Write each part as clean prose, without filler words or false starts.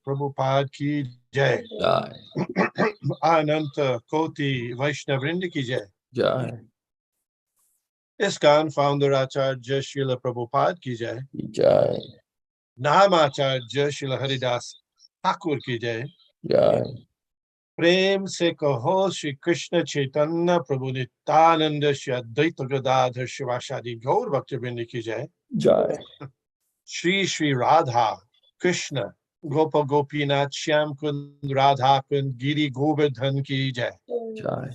Prabhupada ki jai. Jai. Ananta Koti Vaishnavrinda ki jai. Jai. ISKCON founder Acharya Srila Prabhupada ki jai. Jai. Namacharya Srila Haridas Thakur ki jai. Jai. प्रेम से कहो श्री कृष्ण चैतन्य प्रभु नित्यानंद श्री अद्वैत गदाधर शिवासादि गौर भक्तवृंद की जय. Jai. Shri Shri Radha Krishna गोप गोपीनाथ श्याम कुंद राधा कुंद गिरी गोवर्धन की जय. Jai.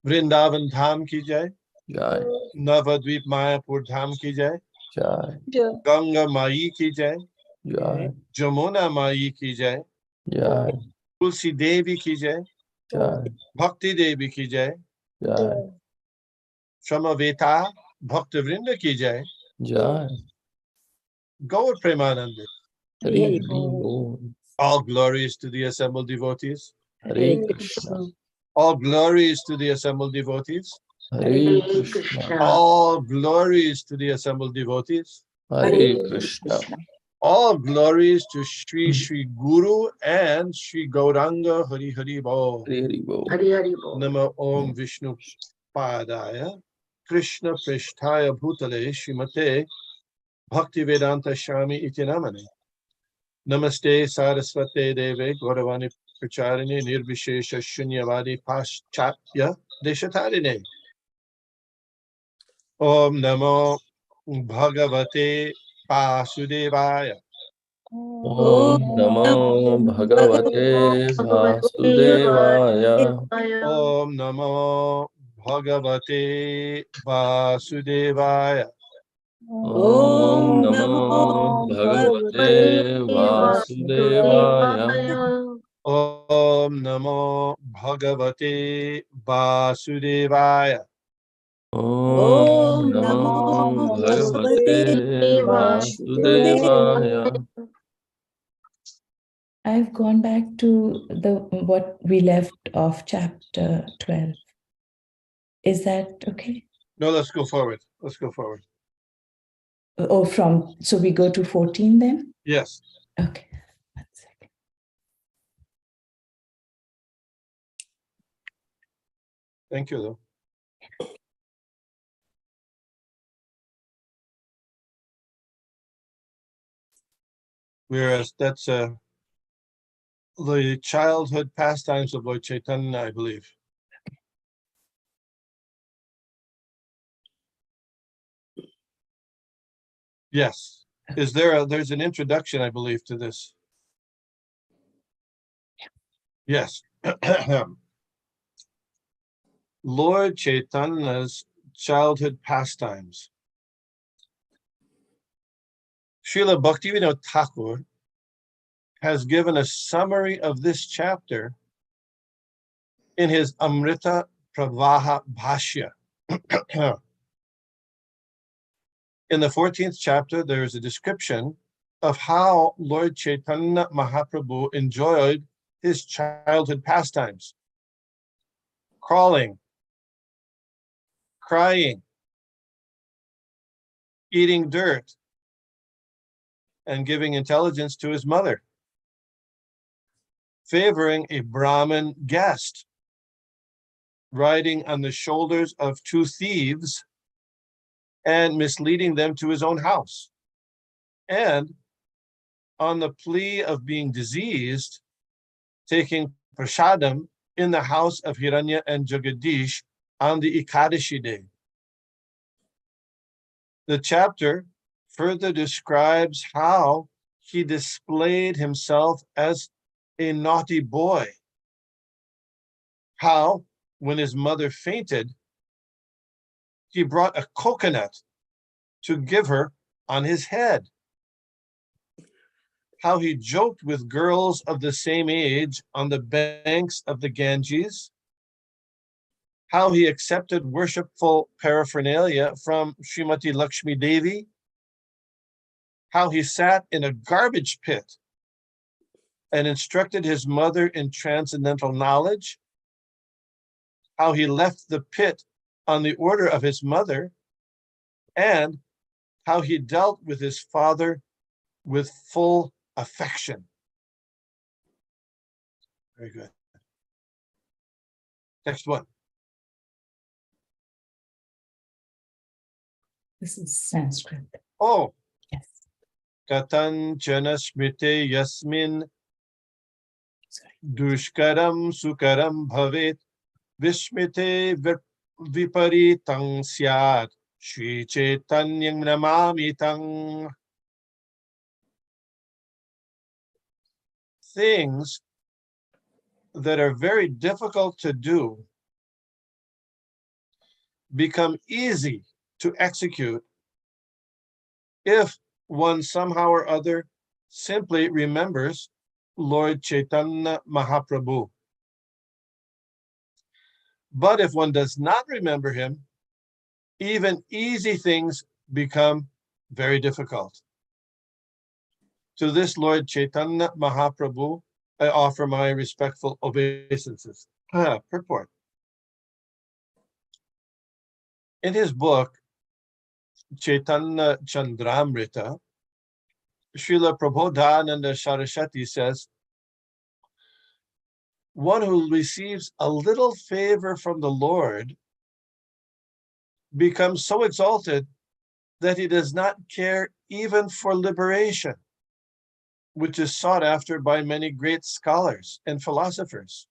Vrindavan धाम की जय. Jai. नवद्वीप मायापुर धाम की जय. Jai. गंगा माई की जय. Jai. जमुना माई की जय. Jai. तुलसी देवी की जय. Jai. भक्ति देवी की जय. Jai. समवेता भक्तवृंद की जय. Jai. Gaur Premanande. Hari Bol. All glories to the assembled devotees. Hare Krishna. All glories to the assembled devotees. Hare Krishna. All glories to the assembled devotees. Hare Krishna. All glories to Sri Sri Guru and Sri Gauranga Hari Hari Bol. Hari Bol. Nama Om Vishnu Padaya Krishna Prishtaya Bhutale Srimate Bhaktivedanta Swami Iti Namane. Namaste Saraswate Deve Gauravani Pracharini Nirvishesha Shunyavadi Paschatya Deshatarine. Om Namo Bhagavate Vasudevaya. Om Namo Bhagavate Vasudevaya. Om Namo Bhagavate Vasudevaya. Om Namo Bhagavate Vasudevaya. Om Namo Bhagavate Vasudevaya. Om Namo Bhagavate Vasudevaya. I've gone back to what we left off chapter 12. Is that okay? No, let's go forward. Let's go forward. Oh, so we go to 14 then? Yes. Okay. 1 second. Thank you, though. Whereas that's the childhood pastimes of Lord Chaitanya, I believe. Yes. There's an introduction, I believe, to this. Yes. Lord Chaitanya's childhood pastimes. Srila Bhaktivinoda Thakur has given a summary of this chapter in his Amrita Pravaha Bhashya. In the 14th chapter, there is a description of how Lord Chaitanya Mahaprabhu enjoyed his childhood pastimes. Crawling, crying, eating dirt, and giving intelligence to his mother. Favoring a Brahmin guest, riding on the shoulders of 2 thieves, and misleading them to his own house. And on the plea of being diseased, taking prasadam in the house of Hiranya and Jagadish on the Ekadashi day. The chapter further describes how he displayed himself as a naughty boy. How, when his mother fainted, he brought a coconut to give her on his head. How he joked with girls of the same age on the banks of the Ganges. How he accepted worshipful paraphernalia from Srimati Lakshmi Devi. How he sat in a garbage pit and instructed his mother in transcendental knowledge. How he left the pit on the order of his mother, and how he dealt with his father with full affection. Very good. Next one. This is Sanskrit. Oh, Yes. Katanchana smrite yasmin Sorry. dushkaram sukaram bhavet vismite viparitang syat Shri Chaitanyam namami tang. Things that are very difficult to do become easy to execute if one somehow or other simply remembers Lord Chaitanya Mahaprabhu. But if one does not remember him, even easy things become very difficult. To this Lord Chaitanya Mahaprabhu, I offer my respectful obeisances. Purport. In his book, Caitanya Chandramrita, Srila Prabodhananda Saraswati says, one who receives a little favor from the Lord becomes so exalted that he does not care even for liberation, which is sought after by many great scholars and philosophers.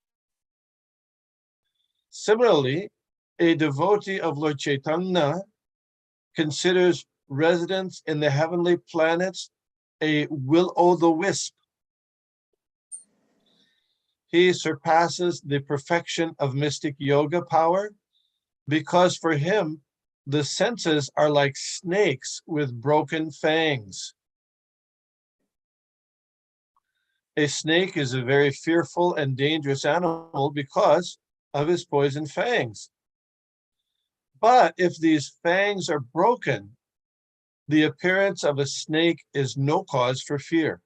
Similarly, a devotee of Lord Chaitanya considers residence in the heavenly planets a will-o'-the-wisp. He surpasses the perfection of mystic yoga power because for him, the senses are like snakes with broken fangs. A snake is a very fearful and dangerous animal because of his poison fangs. But if these fangs are broken, the appearance of a snake is no cause for fear.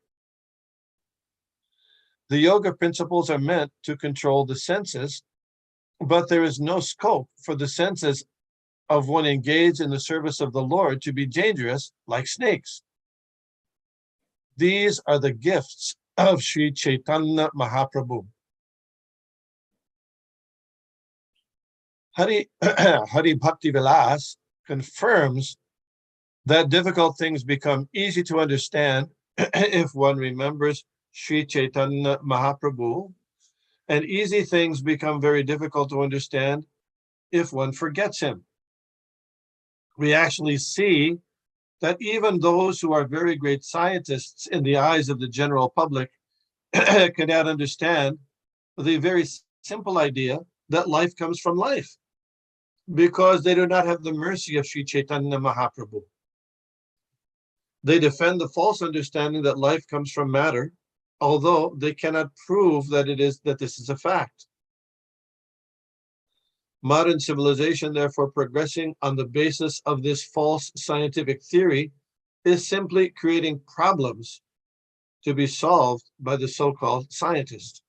The yoga principles are meant to control the senses, but there is no scope for the senses of one engaged in the service of the Lord to be dangerous like snakes. These are the gifts of Sri Chaitanya Mahaprabhu. Hari Bhakti Vilas confirms that difficult things become easy to understand if one remembers Sri Chaitanya Mahaprabhu, and easy things become very difficult to understand if one forgets him. We actually see that even those who are very great scientists in the eyes of the general public cannot understand the very simple idea that life comes from life, because they do not have the mercy of Sri Chaitanya Mahaprabhu. They defend the false understanding that life comes from matter, although they cannot prove that this is a fact. Modern civilization, therefore, progressing on the basis of this false scientific theory, is simply creating problems to be solved by the so-called scientist.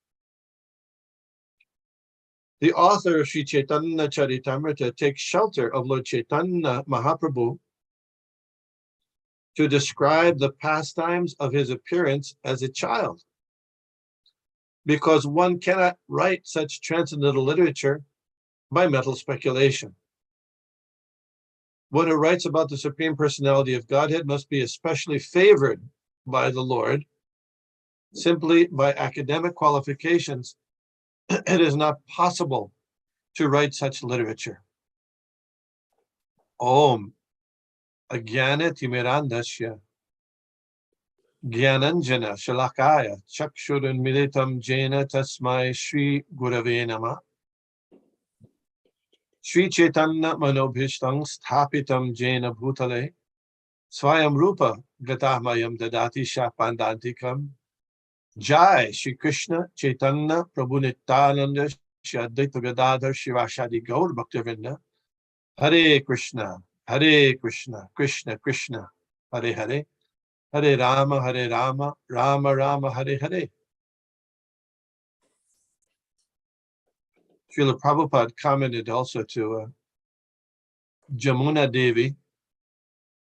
The author of Sri Caitanya Caritamrita takes shelter of Lord Chaitanya Mahaprabhu to describe the pastimes of his appearance as a child, because one cannot write such transcendental literature by mental speculation. One who writes about the Supreme Personality of Godhead must be especially favored by the Lord. Simply by academic qualifications, it is not possible to write such literature. Om Agyana Timirandasya Gyananjana Shalakaya Chakshurun Militam Jena Tasmai Shri Gurave Nama Sri Chaitanya Manobhishtang Sthapitam Jena Bhutale Swayam Rupa Gatahmayam Dadati Shapandantikam Jai Shri Krishna Chaitanya Prabhu Nityananda Shri Advaita Gadadhar Shivashadi Gaur Bhaktivinoda Hare Krishna, Krishna Krishna, Hare Hare, Hare Rama, Rama Rama, Hare Hare. Srila Prabhupada commented also to Jamuna Devi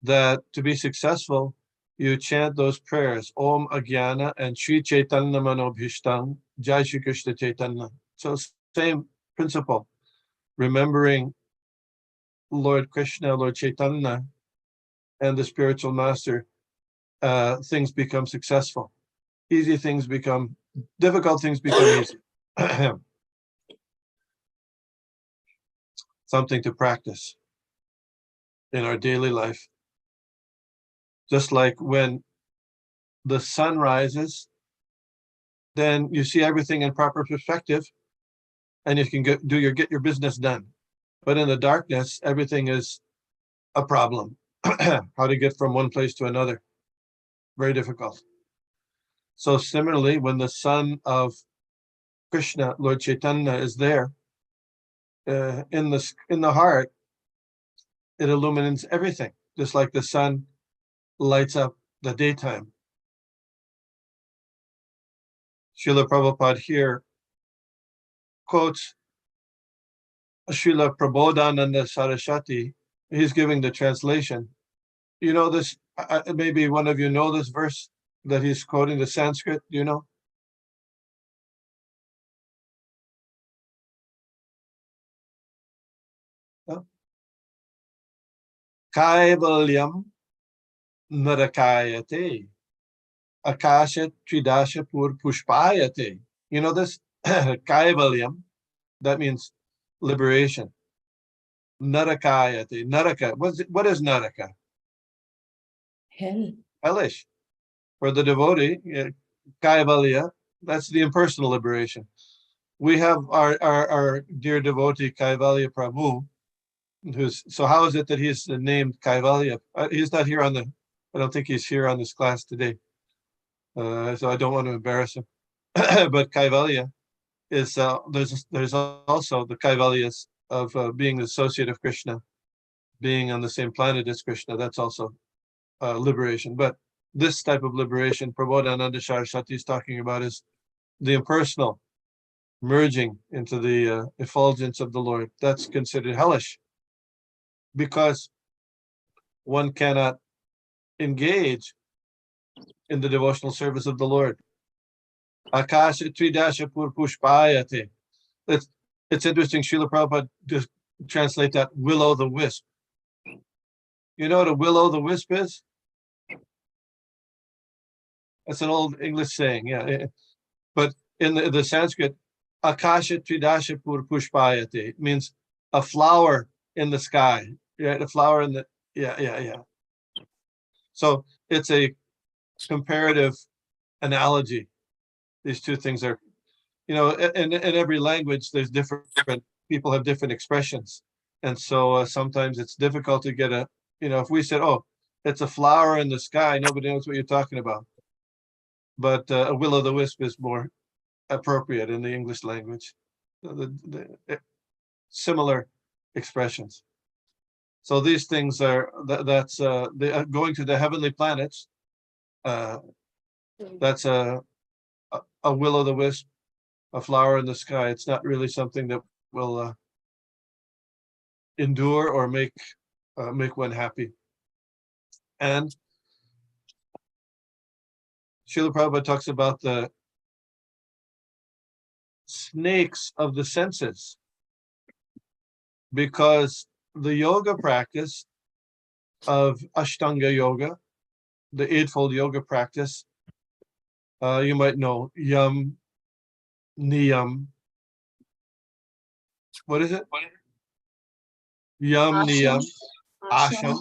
that to be successful, you chant those prayers, Om Agyana and Sri Chaitanya Manobhishtang, Jai Shri Krishna Chaitanya. So same principle, remembering Lord Krishna, Lord Chaitanya, and the spiritual master, things become successful. Easy things become, difficult things become easy. Something to practice in our daily life. Just like when the sun rises, then you see everything in proper perspective, and you can get your business done. But in the darkness, everything is a problem. How to get from one place to another, very difficult. So similarly, when the sun of Krishna, Lord Chaitanya, is there in the heart, it illumines everything, just like the sun lights up the daytime. Srila Prabhupada here quotes Srila Prabodhananda Saraswati. He's giving the translation. You know this, maybe one of you know this verse that he's quoting, the Sanskrit, do you know? No? Kaivalyam narakayate, akasha tridasha pur pushpayate. You know this? Kaivalyam, that means liberation. Narakayate, naraka, what is naraka? Hell. Hellish. For the devotee, Kaivalya, that's the impersonal liberation. We have our dear devotee Kaivalya Prabhu, so how is it that he's named Kaivalya? He's not here I don't think he's here on this class today. So I don't want to embarrass him. But Kaivalya is, there's also the Kaivalyas of being the associate of Krishna, being on the same planet as Krishna. That's also liberation. But this type of liberation, Prabodhananda Saraswati is talking about, is the impersonal, merging into the effulgence of the Lord. That's considered hellish, because one cannot engage in the devotional service of the Lord. Akasha Tridasha Pur Pushpayate. It's interesting, Srila Prabhupada just translate that will-o the wisp. You know what a will-o the wisp is? That's an old English saying, yeah. But in the Sanskrit, Akasha Tridasha Pur Pushpayate means a flower in the sky. Yeah, a flower in the, yeah. So it's a comparative analogy. These two things are, in every language, there's different people have different expressions. And so sometimes it's difficult to get if we said, oh, it's a flower in the sky, nobody knows what you're talking about. But a will-o'-the-wisp is more appropriate in the English language. The similar expressions. So these things are, that's going to the heavenly planets. That's a will-o'-the-wisp, a flower in the sky. It's not really something that will endure or make one happy. And Srila Prabhupada talks about the snakes of the senses, because the yoga practice of Ashtanga Yoga, the Eightfold Yoga practice, you might know Yam, Niyam. What is it? Yam, Niyam, Asham,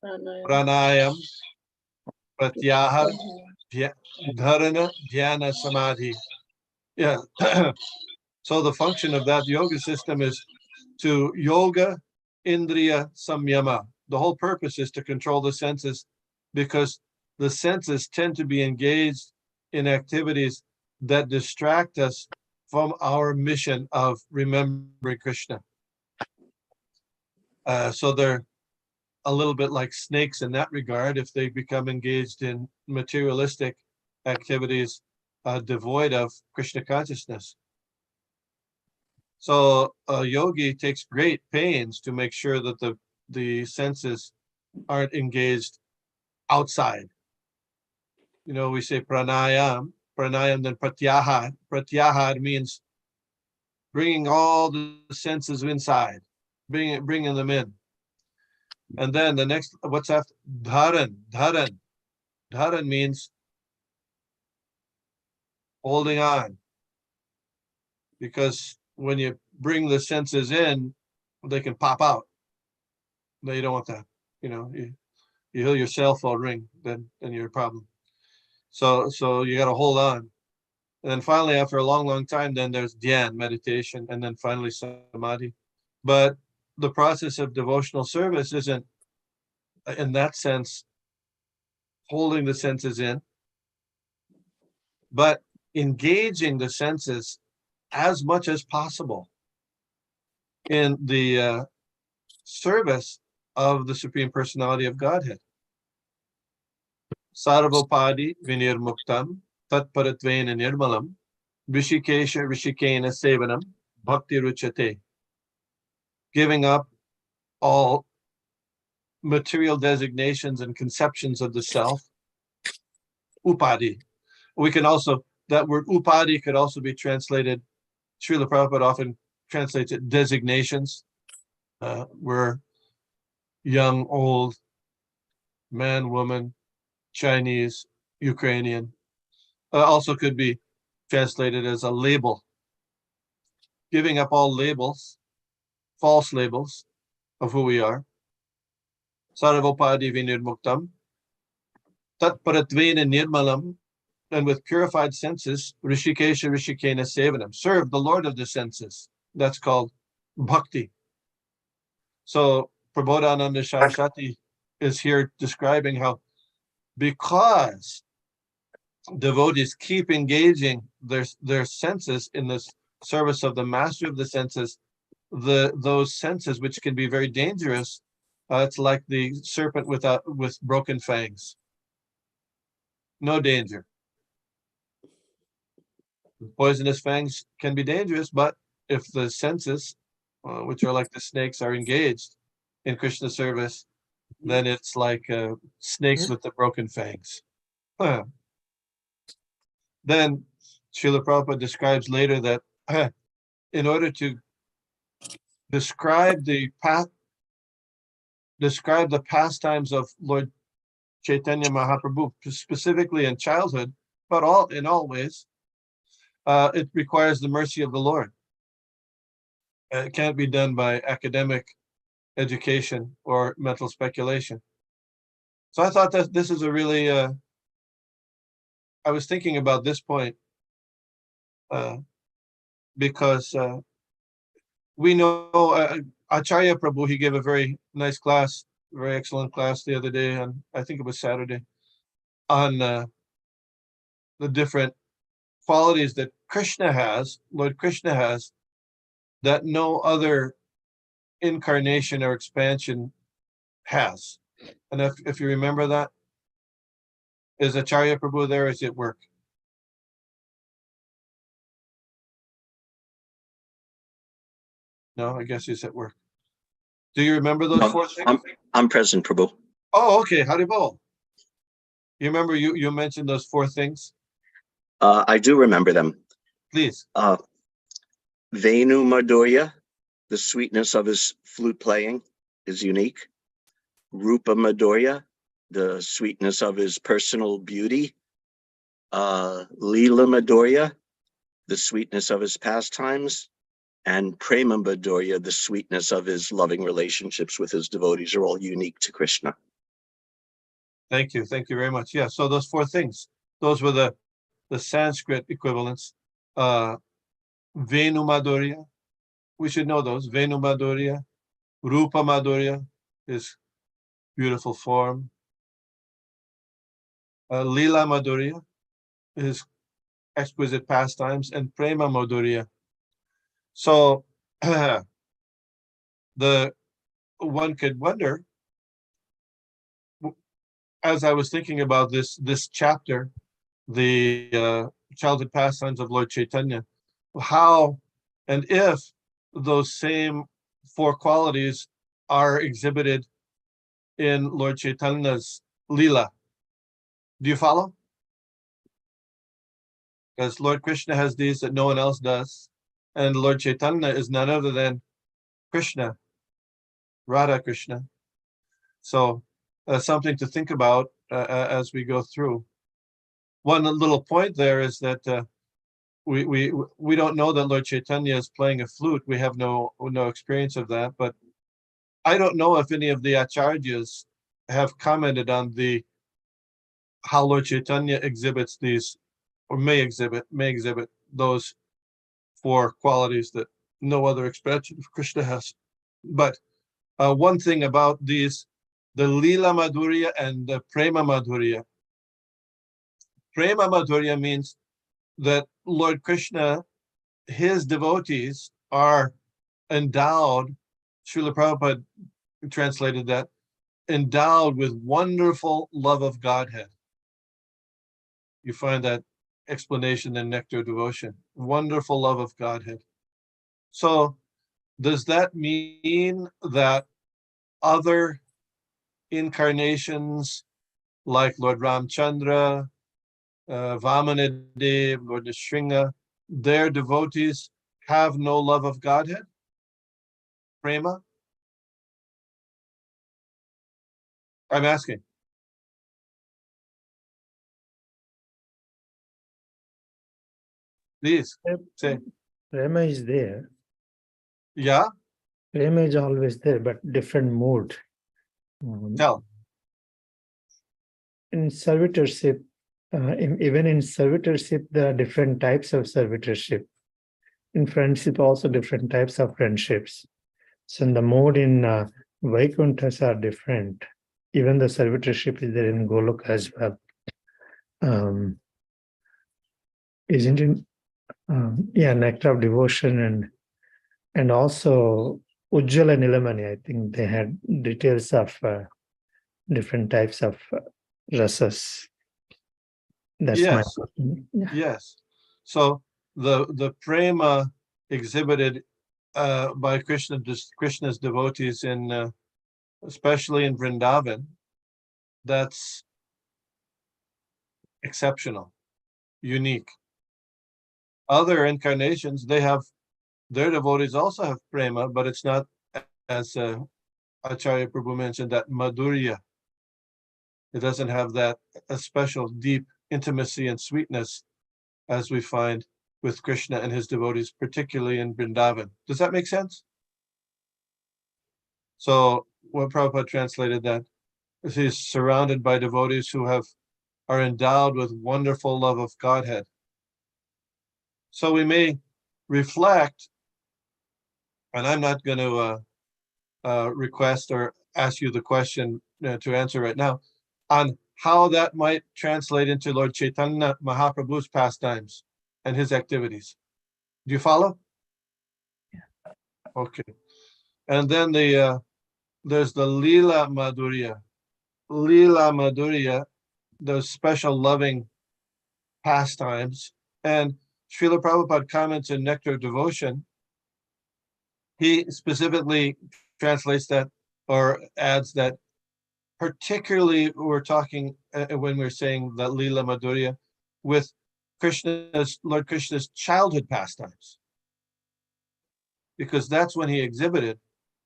Pranayam, Pratyahar, Dharana, Dhyana, Samadhi. Yeah. So the function of that yoga system is to yoga indriya samyama. The whole purpose is to control the senses, because the senses tend to be engaged in activities that distract us from our mission of remembering Krishna. So they're a little bit like snakes in that regard. If they become engaged in materialistic activities devoid of Krishna consciousness. So a yogi takes great pains to make sure that the senses aren't engaged outside. we say pranayam, then pratyahar. Pratyahar means bringing all the senses inside, bringing them in. And then the next, what's after? Dharan. Dharan means holding on. Because when you bring the senses in, they can pop out. No, you don't want that. You hear your cell phone ring, then you're a problem. So you got to hold on. And then finally, after a long time, then there's dhyan, meditation, and then finally samadhi. But the process of devotional service isn't, in that sense, holding the senses in, but engaging the senses as much as possible in the service of the Supreme Personality of Godhead. Sarvopadi vinirmuktam tatparatvena nirmalam Rishikesha Rishikena Sevanam Bhakti Ruchate. Giving up all material designations and conceptions of the self. Upadi. We can also, that word upadi could also be translated, Srila Prabhupada often translates it designations. We're young, old, man, woman, Chinese, Ukrainian. Also could be translated as a label. Giving up all labels, false labels of who we are. Sarvopadi vinirmuktam. Tatparatvena nirmalam. And with purified senses, Rishikesha Rishikena Sevanam. Serve the Lord of the senses. That's called bhakti. So Prabodhananda Saraswati is here describing how, because devotees keep engaging their senses in this service of the master of the senses, those senses which can be very dangerous, it's like the serpent with broken fangs. No danger. Poisonous fangs can be dangerous, but if the senses, which are like the snakes, are engaged in Krishna service, then it's like snakes with the broken fangs. Then Srila Prabhupada describes later that in order to describe the pastimes of Lord Chaitanya Mahaprabhu, specifically in childhood, but in all ways, it requires the mercy of the Lord. It can't be done by academic education or mental speculation. So I thought that this is a really, I was thinking about this point because we know Acharya Prabhu, he gave a very nice class, very excellent class the other day, on, I think it was Saturday, on the different qualities that Krishna has, Lord Krishna has, that no other incarnation or expansion has. And if you remember that, is Acharya Prabhu there? Is it work? No, I guess he's at work. Do you remember those four things? I'm present, Prabhu. Oh, okay. Haribol. You remember you mentioned those four things? I do remember them. Please. Venu Madhurya, the sweetness of his flute playing is unique. Rupa Madhurya, the sweetness of his personal beauty. Leela Madhurya, the sweetness of his pastimes. And Prema Madhurya, the sweetness of his loving relationships with his devotees, are all unique to Krishna. Thank you. Thank you very much. Yeah, so those four things, those were the Sanskrit equivalents. Venu Madhurya, we should know those. Venu Madhurya, Rupa Madhurya, is beautiful form. Leela Madhurya, his exquisite pastimes, and Prema Madhurya. So one could wonder, as I was thinking about this chapter, the childhood pastimes of Lord Chaitanya, how and if those same four qualities are exhibited in Lord Chaitanya's Leela. Do you follow? because Lord Krishna has these that no one else does. And Lord Chaitanya is none other than Krishna, Radha Krishna. So something to think about as we go through. One little point there is that we don't know that Lord Chaitanya is playing a flute. We have no experience of that. But I don't know if any of the acharyas have commented on how Lord Chaitanya exhibits these, or may exhibit those four qualities that no other expression of Krishna has. But one thing about these, the Lila Madhurya and the Prema Madhurya. Prema Madhurya means that Lord Krishna, his devotees are endowed, Srila Prabhupada translated that, endowed with wonderful love of Godhead. You find that explanation in Nectar of Devotion, wonderful love of Godhead. So does that mean that other incarnations like Lord Ramchandra, Vamanadev, Lord Nrsimha, their devotees have no love of Godhead? Prema? I'm asking. Please say. Prema is there. Yeah? Prema is always there, but different mood. Tell. In servitorship, even in servitorship, there are different types of servitorship. In friendship, also different types of friendships. So in the mode in Vaikunthas are different. Even the servitorship is there in Golok as well. Isn't it? Yeah, Nectar of Devotion and also Ujjwala Nilamani. I think they had details of different types of rasas. That's Yes. my Yes. So the prema exhibited by Krishna's devotees in especially in Vrindavan, that's exceptional, unique. Other incarnations, their devotees also have prema, but it's not, as Acharya Prabhu mentioned, that madhurya. It doesn't have that a special deep intimacy and sweetness as we find with Krishna and his devotees, particularly in Vrindavan. Does that make sense? So when Prabhupada translated that, he's surrounded by devotees who are endowed with wonderful love of Godhead. So we may reflect, and I'm not going to request or ask you the question to answer right now, on how that might translate into Lord Chaitanya Mahaprabhu's pastimes and his activities. Do you follow? Yeah. Okay. And then there's the Lila Madhurya. Lila Madhurya, those special loving pastimes. And Srila Prabhupada comments in Nectar of Devotion, he specifically translates that or adds that particularly we're talking when we're saying that Lila Madhurya with Lord Krishna's childhood pastimes, because that's when he exhibited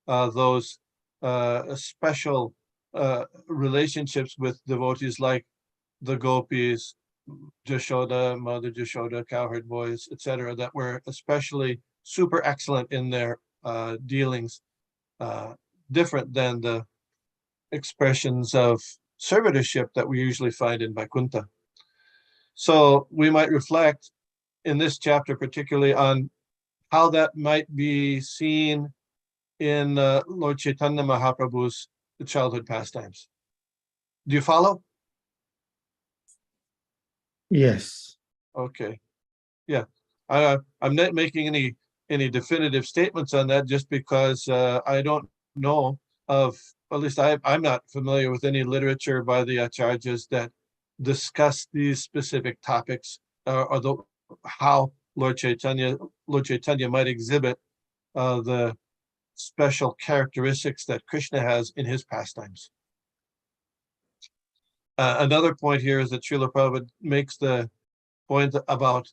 those special relationships with devotees like the gopis, Jashoda, Mother Jashoda, cowherd boys, etc., that were especially super excellent in their dealings, different than the expressions of servitorship that we usually find in Vaikuntha. So we might reflect in this chapter particularly on how that might be seen in Lord Chaitanya Mahaprabhu's childhood pastimes. Do you follow? yes. Okay. Yeah. I'm not making any definitive statements on that just because I don't know of, at least I'm not familiar with any literature by the acharyas that discuss these specific topics or how Lord Chaitanya might exhibit the special characteristics that Krishna has in his pastimes. Another point here is that Srila Prabhupada makes the point about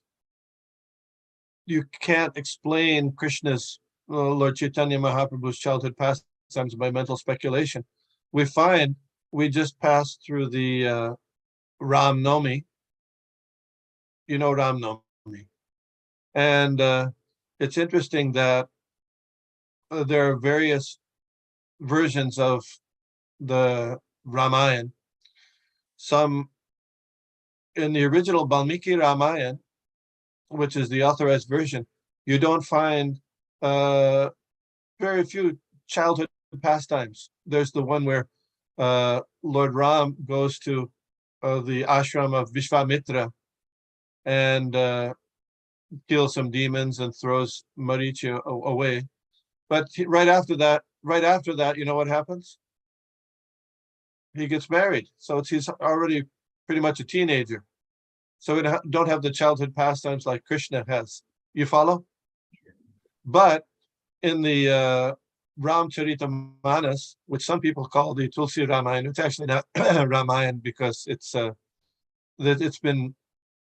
you can't explain Krishna's, Lord Chaitanya Mahaprabhu's childhood pastimes by mental speculation. We find we just passed through the Ram Navami. You know Ram Navami. And it's interesting that there are various versions of the Ramayana. Some in the original Valmiki Ramayana, which is the authorized version, you don't find very few childhood pastimes. There's the one where Lord Ram goes to the ashram of Vishvamitra and kills some demons and throws Marichi away. But right after that, you know what happens? He gets married. So he's already pretty much a teenager. So we don't have the childhood pastimes like Krishna has. You follow? But in the Ramcharita-manas, which some people call the Tulsi Ramayana, it's actually not Ramayana because it's been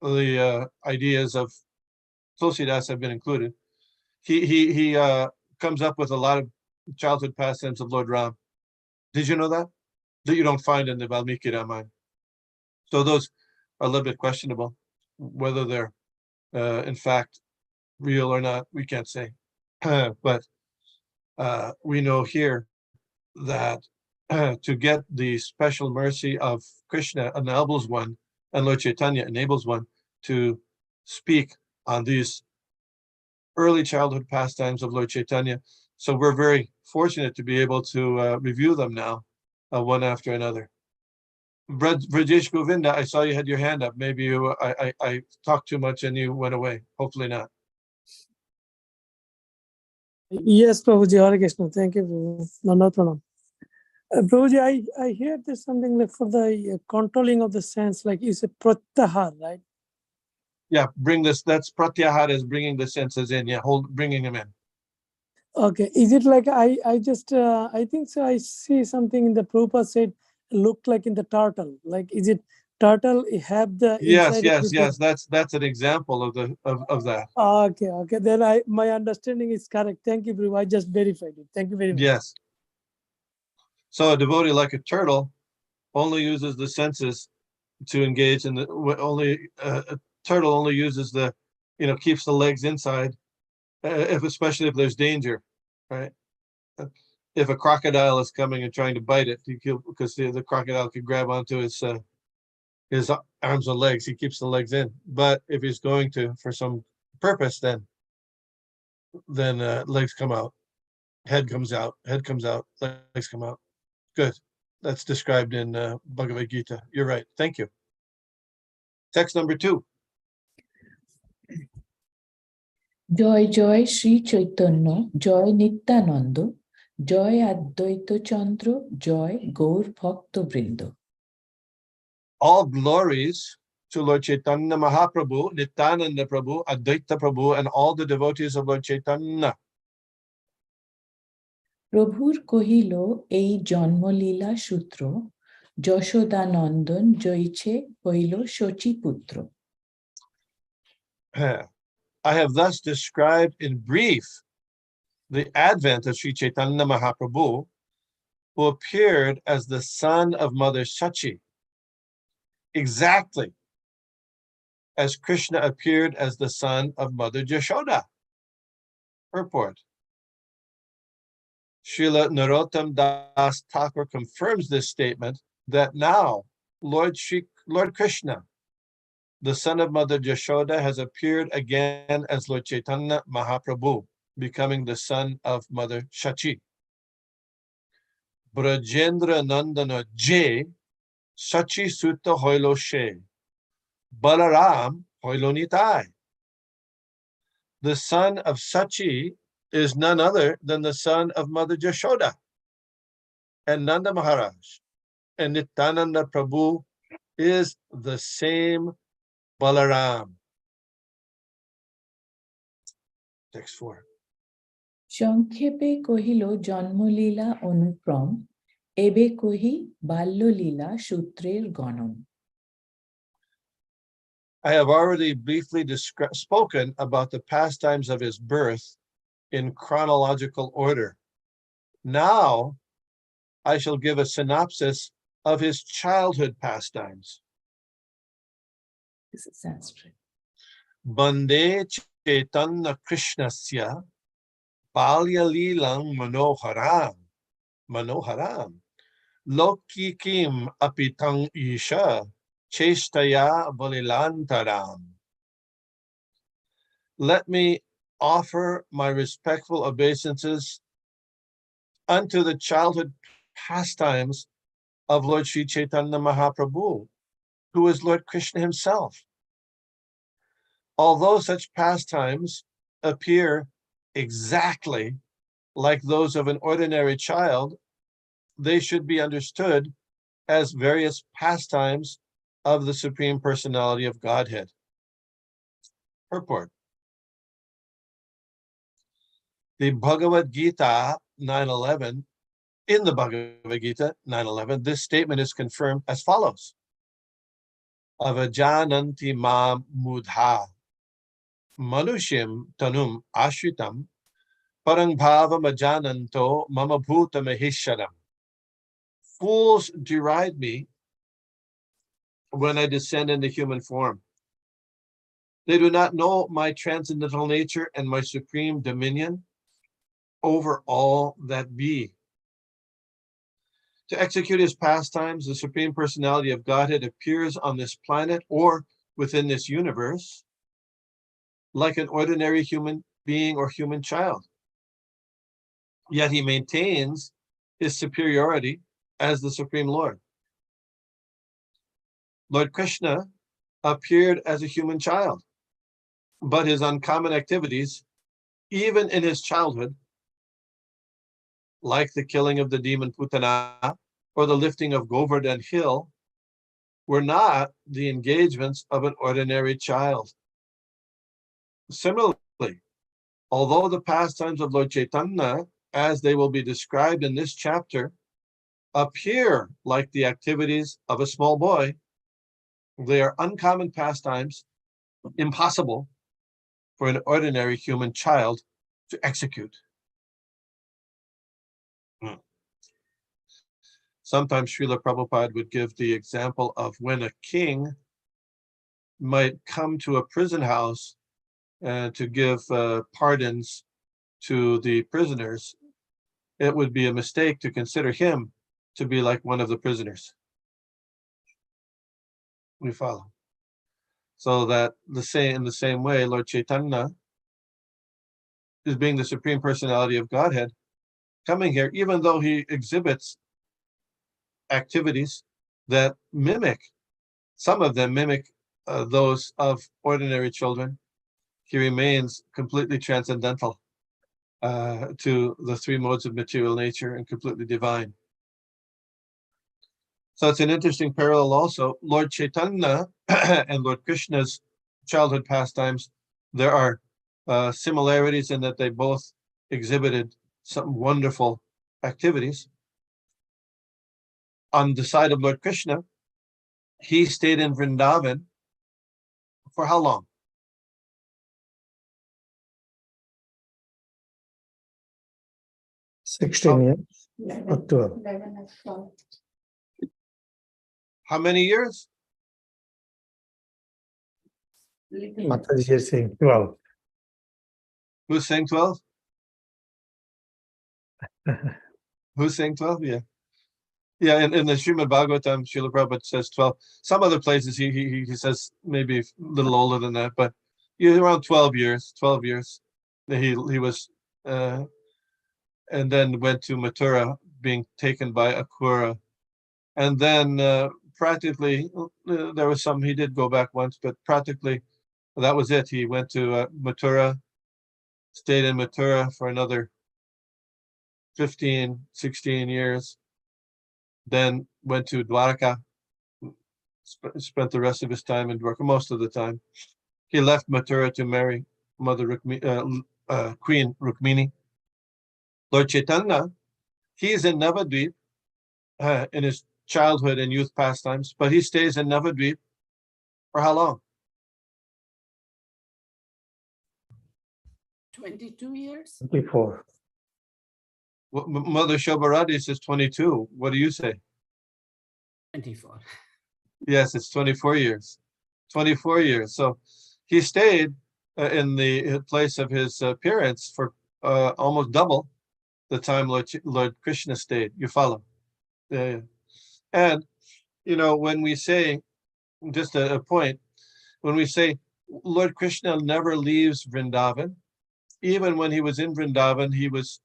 the ideas of Tulsidas have been included. He comes up with a lot of childhood pastimes of Lord Ram. Did you know that you don't find in the Valmiki Ramayana? So those are a little bit questionable, whether they're in fact real or not. We can't say, but we know here that to get the special mercy of Krishna enables one, and Lord Chaitanya enables one to speak on these early childhood pastimes of Lord Chaitanya. So we're very fortunate to be able to review them now, one after another. Brajesh Govinda, I saw you had your hand up. Maybe I talked too much and you went away. Hopefully not. Yes, Prabhuji, Hare Krishna. Thank you, Prabhu. Nanda Pranam. Prabhuji, I hear there's something like for the controlling of the sense, like you say pratyahar, right? Yeah, that's pratyahar is bringing the senses in. Yeah, bringing them in. Okay, is it like I think so? I see something in the Prabhupada said looked like in the turtle. Like, is it turtle have the Yes, inside? that's an example of that. Okay. Then my understanding is correct. Thank you, Prabhu. I just verified it. Thank you very much. Yes. So a devotee like a turtle only uses the senses to engage in a turtle only uses keeps the legs inside, especially if there's danger, right? If a crocodile is coming and trying to bite it, because the crocodile could grab onto his arms and legs, he keeps the legs in. But if he's going to for some purpose, then legs come out, head comes out, legs come out. Good. That's described in Bhagavad Gita. You're right. Thank you. Text number 2. জয় জয় শ্রী চৈতন্য, জয় নিত্যানন্দ, জয় অদ্বৈত চন্দ্র, জয় গৌর ভক্তবৃন্দ. All glories to Lord Chaitanya Mahaprabhu, Nityananda Prabhu, Advaita Prabhu, and all the devotees of Lord Chaitanya. প্রভুর কহিল এই জন্মলীলা সূত্র, যশোদানন্দন জয়ছে হইল শচীপুত্র. I have thus described in brief the advent of Sri Chaitanya Mahaprabhu, who appeared as the son of Mother Shachi, exactly as Krishna appeared as the son of Mother Jashoda. Purport. Srila Narottam Das Thakur confirms this statement that now Lord Krishna, the son of Mother Jashoda, has appeared again as Lord Chaitanya Mahaprabhu, becoming the son of Mother Shachi. Brajendra Nandana Jay, Shachi Sutta Hoilo She, Balaram Hoilo Nitai. The son of Shachi is none other than the son of Mother Jashoda and Nanda Maharaj. And Nityananda Prabhu is the same Balaram. Text 4. সংক্ষেপে কহিল জন্মলীলা অনুক্রম, এবে কহি বাল্যলীলা সূত্রের গণন. I have already briefly spoken about the pastimes of his birth in chronological order. Now, I shall give a synopsis of his childhood pastimes. This is Sanskrit. Bande Chaitanya Krishnasya Balya Lilang Manoharam Lokikim Apitang Isha Chestaya Valilantaram. Let me offer my respectful obeisances unto the childhood pastimes of Lord Sri Chaitanya Mahaprabhu, who is Lord Krishna himself. Although such pastimes appear exactly like those of an ordinary child, they should be understood as various pastimes of the Supreme Personality of Godhead. Purport. The Bhagavad Gita 9:11, in the Bhagavad Gita 9:11, this statement is confirmed as follows. Avajananti ma mudha manushim tanum ashritam parang bhavam ajananto mama bhuta mahesharam. Fools deride me when I descend into human form. They do not know my transcendental nature and my supreme dominion over all that be. To execute his pastimes, the Supreme Personality of Godhead appears on this planet or within this universe like an ordinary human being or human child. Yet he maintains his superiority as the Supreme Lord. Lord Krishna appeared as a human child, but his uncommon activities, even in his childhood, like the killing of the demon Putana or the lifting of Govardhan Hill, were not the engagements of an ordinary child. Similarly, although the pastimes of Lord Chaitanya, as they will be described in this chapter, appear like the activities of a small boy, they are uncommon pastimes, impossible for an ordinary human child to execute. Sometimes Srila Prabhupada would give the example of when a king might come to a prison house to give pardons to the prisoners. It would be a mistake to consider him to be like one of the prisoners. We follow. So that in the same way, Lord Chaitanya is being the Supreme Personality of Godhead, coming here, even though he exhibits activities that mimic, some of them mimic those of ordinary children, he remains completely transcendental to the three modes of material nature and completely divine. So it's an interesting parallel also. Lord Chaitanya and Lord Krishna's childhood pastimes, there are similarities in that they both exhibited some wonderful activities. On the side of Lord Krishna, he stayed in Vrindavan for how long? — 16 years or 12. How many years? Mataji is saying 12. Who's saying 12? Who's saying 12? Yeah. Yeah, in the Srimad Bhagavatam, Srila Prabhupada says 12. Some other places he says maybe a little older than that, but around 12 years. 12 years. He was, and then went to Mathura, being taken by Akura. And then practically, there was some, he did go back once, but practically that was it. He went to Mathura, stayed in Mathura for another 15, 16 years. Then went to Dwarka, spent the rest of his time in Dwarka, most of the time. He left Mathura to marry Queen Rukmini. Lord Chaitanya, he's in Navadvip in his childhood and youth pastimes, but he stays in Navadvip for how long? 22 years? 24. Mother Shobharati says 22. What do you say? 24. Yes, it's 24 years. 24 years. So he stayed in the place of his parents for almost double the time Lord Krishna stayed. You follow? Yeah. And, when we say, just a point, when we say Lord Krishna never leaves Vrindavan, even when he was in Vrindavan, he was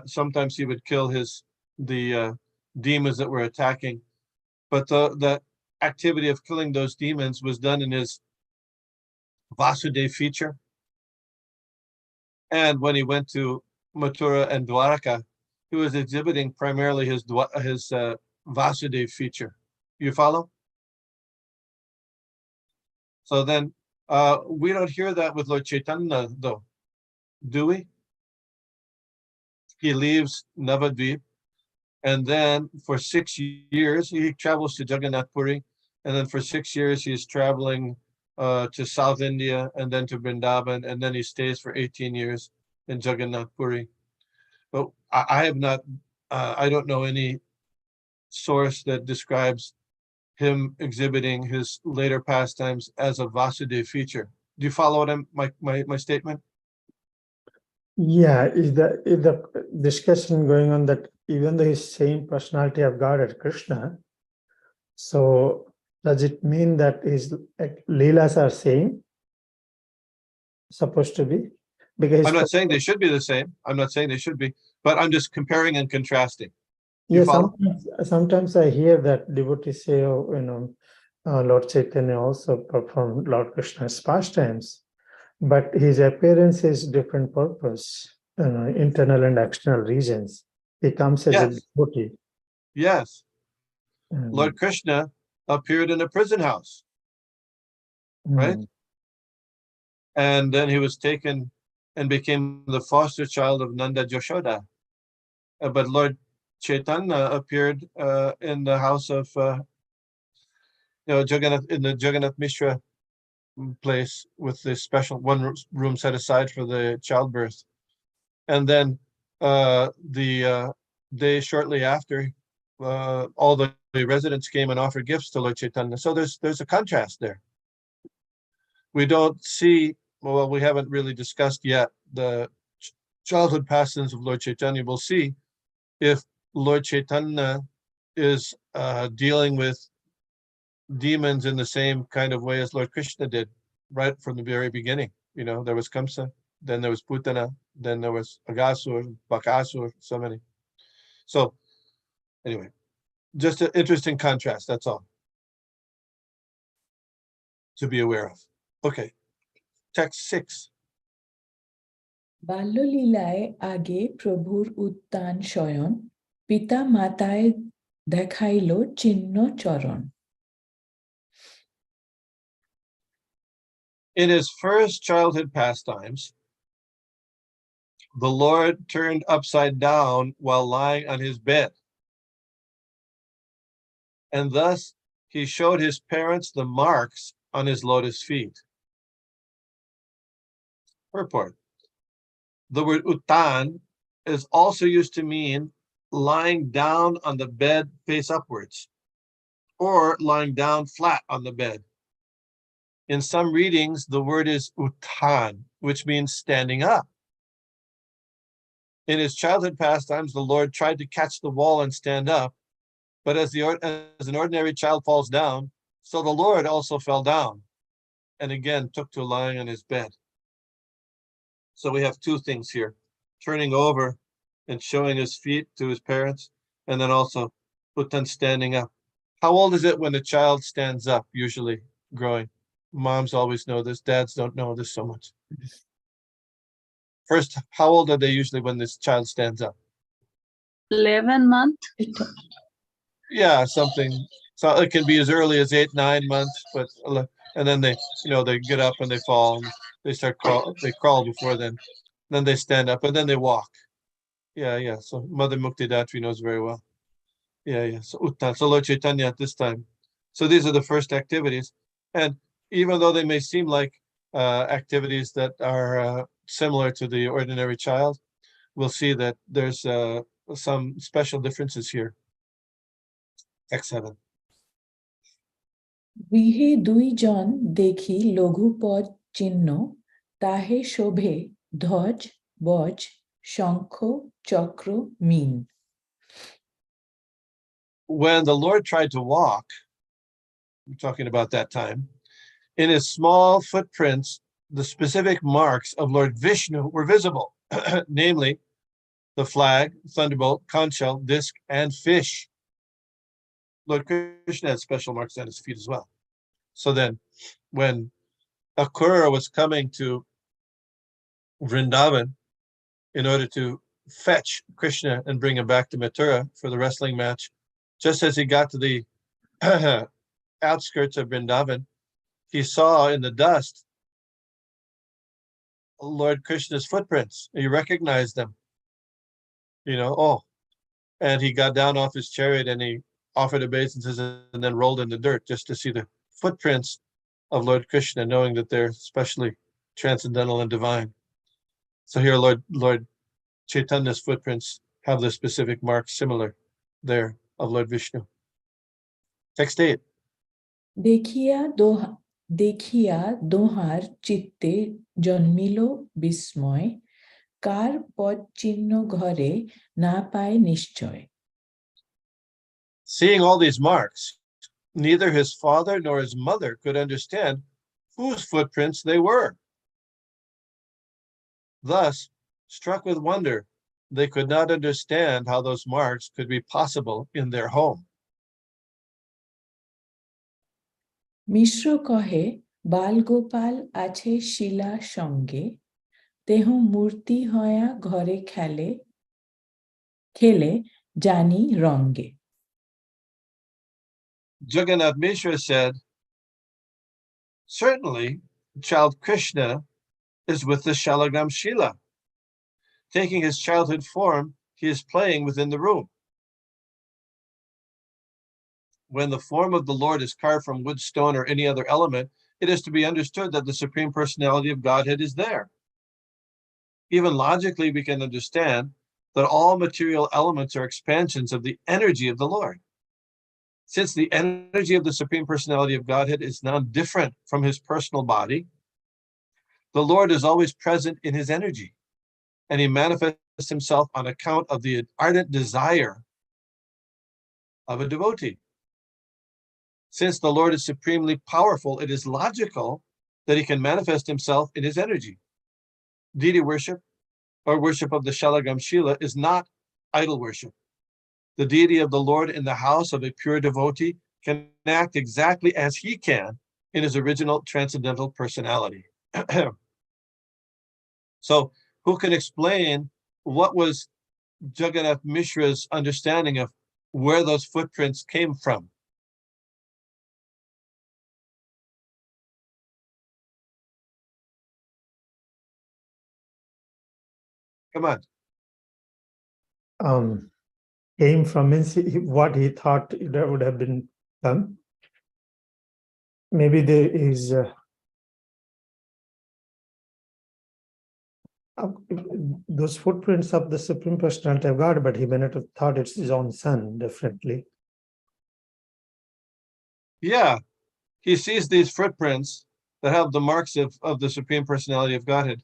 sometimes he would kill the demons that were attacking. But the activity of killing those demons was done in his Vasudev feature. And when he went to Mathura and Dwaraka, he was exhibiting primarily his Vasudev feature. You follow? So then we don't hear that with Lord Chaitanya, though, do we? He leaves Navadvip, and then for 6 years, he travels to Jagannath Puri, and then for 6 years, he's traveling to South India, and then to Vrindavan, and then he stays for 18 years in Jagannath Puri. But I have not, I don't know any source that describes him exhibiting his later pastimes as a Vasudev feature. Do you follow what my statement? Yeah, is the discussion going on that even though he's same personality of God as Krishna, so does it mean that his Leelas are same? Supposed to be? Because I'm not saying they should be the same. I'm not saying they should be, but I'm just comparing and contrasting. You yeah, follow? sometimes I hear that devotees say, Lord Chaitanya also performed Lord Krishna's pastimes, but his appearance is different purpose, internal and external reasons. He comes as a Yes. devotee. Yes. Lord Krishna appeared in a prison house, right? And then he was taken and became the foster child of Nanda Yashoda. But Lord Chaitanya appeared in the house of Jagannath, in the Jagannath Mishra place with this special one room set aside for the childbirth. And then the day shortly after, all the residents came and offered gifts to Lord Chaitanya. So there's a contrast there. We don't see, well, we haven't really discussed yet the childhood pastimes of Lord Chaitanya. We'll see if Lord Chaitanya is dealing with demons in the same kind of way as Lord Krishna did right from the very beginning. There was Kamsa, then there was Putana, then there was Agasur, Bakasur, so many. So anyway, just an interesting contrast, that's all to be aware of. Okay, text 6. বাল্যলীলায় আগে প্রভুর উত্থান শয়ন পিতা মাতায় দেখাইল চিহ্ন চরণ. In his first childhood pastimes, the Lord turned upside down while lying on his bed. And thus he showed his parents the marks on his lotus feet. Purport. The word uttan is also used to mean lying down on the bed face upwards, or lying down flat on the bed. In some readings, the word is uttan, which means standing up. In his childhood pastimes, the Lord tried to catch the wall and stand up, but as an ordinary child falls down, so the Lord also fell down and again took to lying on his bed. So we have two things here, turning over and showing his feet to his parents, and then also uttan, standing up. How old is it when a child stands up, usually growing? Moms always know this, dads don't know this so much. First, how old are they usually when this child stands up? 11 months. Yeah, something. So it can be as early as 8, 9 months, but and then they get up and they fall. And they start they crawl before then. Then they stand up and then they walk. Yeah. So Mother Mukti Datri knows very well. Yeah. So Uttan, so Lord Chaitanya at this time. So these are the first activities. And even though they may seem like activities that are similar to the ordinary child, we'll see that there's some special differences here. Text 7. গৃহে দুইজন দেখি লঘু পদ চিহ্ন তাহে শোভে ধ্বজ বজ শঙ্খ চক্র মিন. When the Lord tried to walk, I'm talking about that time, in his small footprints, the specific marks of Lord Vishnu were visible, namely the flag, thunderbolt, conch shell, disc, and fish. Lord Krishna had special marks on his feet as well. So then, when Akrura was coming to Vrindavan in order to fetch Krishna and bring him back to Mathura for the wrestling match, just as he got to the outskirts of Vrindavan, he saw in the dust Lord Krishna's footprints. He recognized them. And he got down off his chariot and he offered obeisance and then rolled in the dirt just to see the footprints of Lord Krishna, knowing that they're especially transcendental and divine. So here Lord Chaitanya's footprints have the specific marks similar there of Lord Vishnu. Text 8. দেখিয়া দোহার চিত্তে জন্মিল বিস্ময় কার পদ চিহ্ন ঘরে না পায় নিশ্চয়. Seeing all these marks, neither his father nor his mother could understand whose footprints they were. Thus, struck with wonder, they could not understand how those marks could be possible in their home. মিশ্র কহে বালগোপাল আছে শিলা সঙ্গে তেহ মূর্তি হয়া ঘরে খেলে জানি রঙ্গে. Jagannath Mishra said, certainly, child Krishna is with the Shalagram Shila. Taking his childhood form, he is playing within the room. When the form of the Lord is carved from wood, stone, or any other element, it is to be understood that the Supreme Personality of Godhead is there. Even logically, we can understand that all material elements are expansions of the energy of the Lord. Since the energy of the Supreme Personality of Godhead is non-different from his personal body, the Lord is always present in his energy, and he manifests himself on account of the ardent desire of a devotee. Since the Lord is supremely powerful, it is logical that he can manifest himself in his energy. Deity worship or worship of the Shalagam Shila is not idol worship. The deity of the Lord in the house of a pure devotee can act exactly as he can in his original transcendental personality. So who can explain what was Jagannath Mishra's understanding of where those footprints came from? Come on. Came from means what he thought that would have been done. Maybe there is those footprints of the Supreme Personality of God, but he may not have thought it's his own son, definitely. Yeah, he sees these footprints that have the marks of the Supreme Personality of Godhead.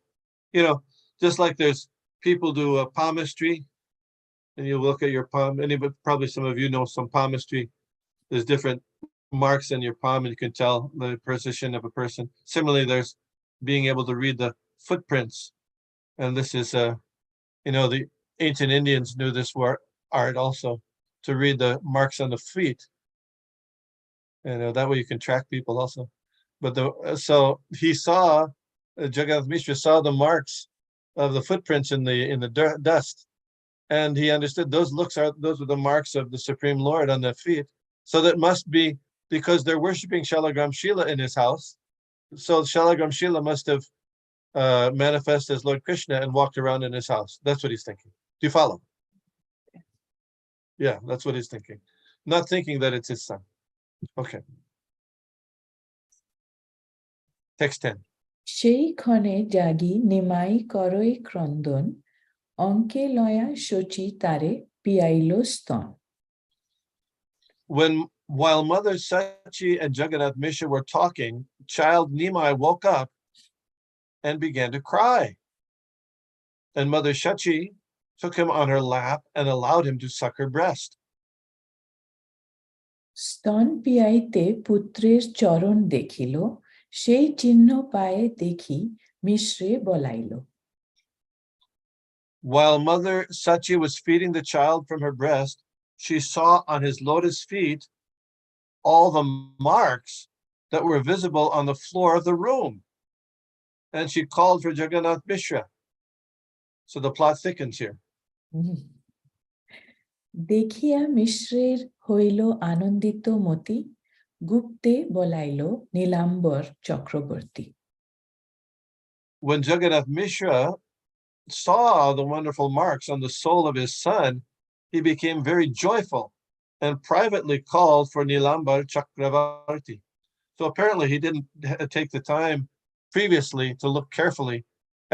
Just like there's people do a palmistry, and you look at your palm, probably some of you know some palmistry. There's different marks in your palm, and you can tell the position of a person. Similarly, there's being able to read the footprints. And this is, the ancient Indians knew this art also, to read the marks on the feet. That way you can track people also. But so he saw, Jagannath Mishra saw the marks of the footprints in the dust, and he understood those are the marks of the Supreme Lord on the feet. So that must be because they're worshiping Shalagram Shila in his house. So Shalagram Shila must have manifest as Lord Krishna and walked around in his house. That's what he's thinking. Do you follow? Yeah, that's what he's thinking. Not thinking that it's his son. Okay. Text 10. সেই ক্ষণে জাগি নিমাই করই ক্রন্দন অঙ্কে লয়া শচী তারে পিয়াইল স্তন. While Mother Sachi and Jagannath Mishra were talking, child Nimai woke up and began to cry. And Mother Shachi took him on her lap and allowed him to suck her breast. স্তন পিয়াইতে পুত্রের চরণ দেখিল সেই চিহ্ন পায়ে দেখি মিশ্রে বলাইল. While Mother Sachi was feeding the child from her breast, she saw on his lotus feet all the marks that were visible on the floor of the room. And she called for Jagannath Mishra. So the plot thickens here. দেখিয়া মিশ্রের হইল আনন্দিত মতি গুপ্তে বলাইল নীলাম্বর Chakraborty. When Jagannath Mishra saw the wonderful marks on the soul of his son, he became very joyful and privately called for Nilambar Chakravarti. So apparently he didn't take the time previously to look carefully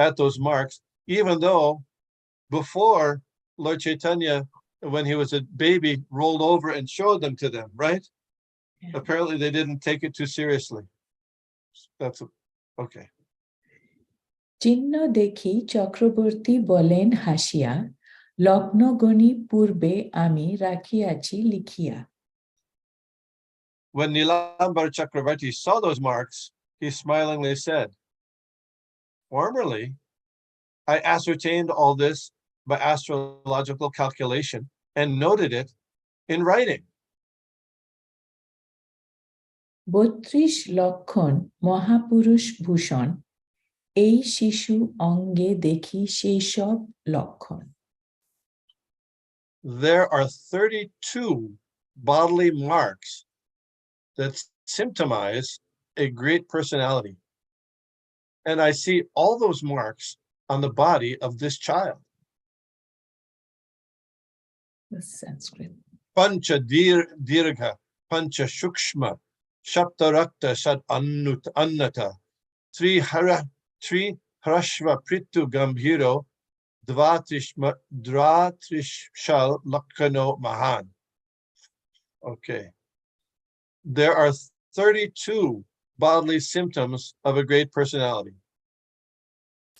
at those marks, even though before Lord Caitanya, when he was a baby, rolled over and showed them to them, right? Yeah. Apparently they didn't take it too seriously. That's okay. চিহ্ন দেখি চক্রবর্তী বলেন হাসিয়া লগ্নগণি পূর্বে আমি রাখিয়াছি লিখিয়া. When Nilambar Chakravarti saw those marks, he smilingly said, formerly, I ascertained all this by astrological calculation and noted it in writing. ৩২ লক্ষণ মহাপুরুষ ভূষণ এই শিশু অঙ্গে দেখি সেই সব লক্ষণ. There are 32 bodily marks that symptomize a great personality. And I see all those marks on the body of this child. That's Sanskrit. Pancha dirgha, pancha shukshma, shaptarakta sad annata, tri harashva pritu gambhiro, dvatrishshal lakano mahan. Okay. There are 32 bodily symptoms of a great personality.